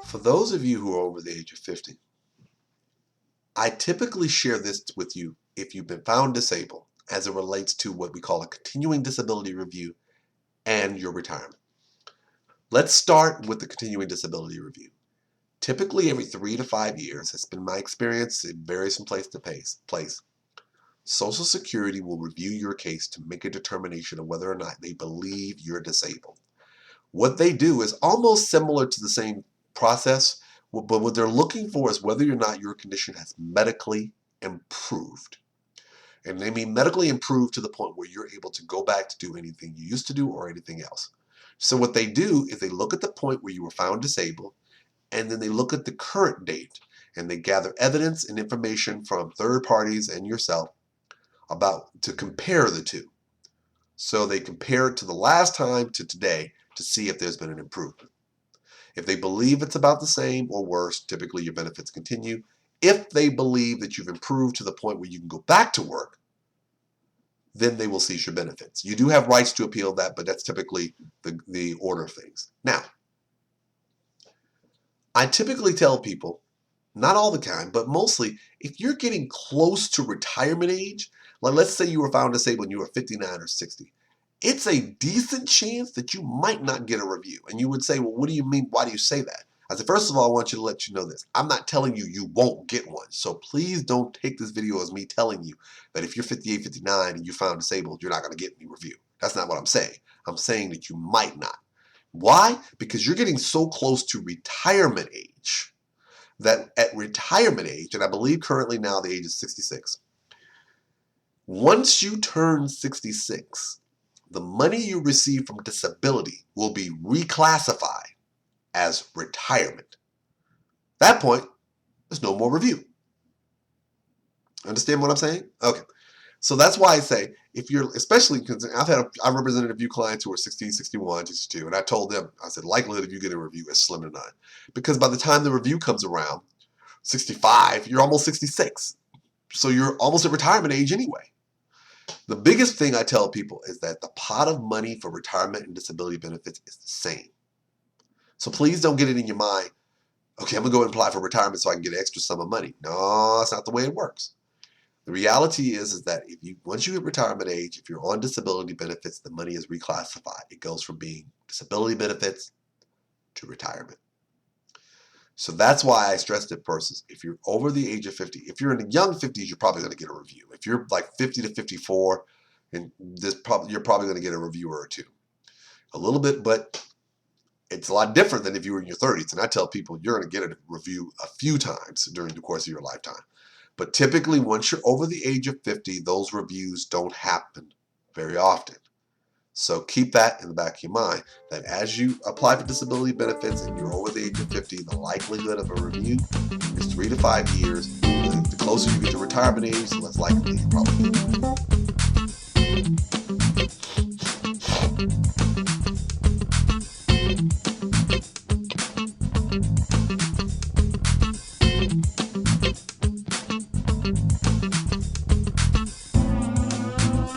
For those of you who are over the age of 50, I typically share this with you if you've been found disabled as it relates to what we call a continuing disability review and your retirement. Let's start with the continuing disability review. Typically every 3 to 5 years, it's been my experience, it varies from place to place, Social Security will review your case to make a determination of whether or not they believe you're disabled. What they do is almost similar to the same process, but what they're looking for is whether or not your condition has medically improved. And they mean medically improved to the point where you're able to go back to do anything you used to do or anything else. So what they do is they look at the point where you were found disabled, and then they look at the current date, and they gather evidence and information from third parties and yourself to compare the two. So they compare it to the last time to today to see if there's been an improvement. If they believe it's about the same or worse, typically your benefits continue. If they believe that you've improved to the point where you can go back to work, then they will cease your benefits. You do have rights to appeal that, but that's typically the order of things. Now, I typically tell people, not all the time, but mostly, if you're getting close to retirement age, like let's say you were found disabled and you were 59 or 60, it's a decent chance that you might not get a review. And you would say, well, what do you mean? Why do you say that? I said, first of all, I want you to let you know this. I'm not telling you you won't get one. So please don't take this video as me telling you that if you're 58, 59 and you're found disabled, you're not going to get any review. That's not what I'm saying. I'm saying that you might not. Why? Because you're getting so close to retirement age that at retirement age, and I believe currently now the age is 66, once you turn 66, the money you receive from disability will be reclassified as retirement. At that point, there's no more review. Understand what I'm saying? Okay. So that's why I say, if you're, especially because I represented a few clients who were 60, 61, 62, and I told them, I said, likelihood of you getting a review is slim to none. Because by the time the review comes around, 65, you're almost 66. So you're almost at retirement age anyway. The biggest thing I tell people is that the pot of money for retirement and disability benefits is the same. So please don't get it in your mind, okay, I'm going to go and apply for retirement so I can get an extra sum of money. No, that's not the way it works. The reality is that once you hit retirement age, if you're on disability benefits, the money is reclassified. It goes from being disability benefits to retirement. So that's why I stress to persons, if you're over the age of 50, if you're in the young 50s, you're probably going to get a review. If you're like 50 to 54, and you're probably going to get a review or two. A little bit, but it's a lot different than if you were in your 30s. And I tell people you're going to get a review a few times during the course of your lifetime. But typically, once you're over the age of 50, those reviews don't happen very often. So keep that in the back of your mind, that as you apply for disability benefits and you're over the age of 50, the likelihood of a review is 3 to 5 years. The closer you get to retirement age, the less likely you probably get.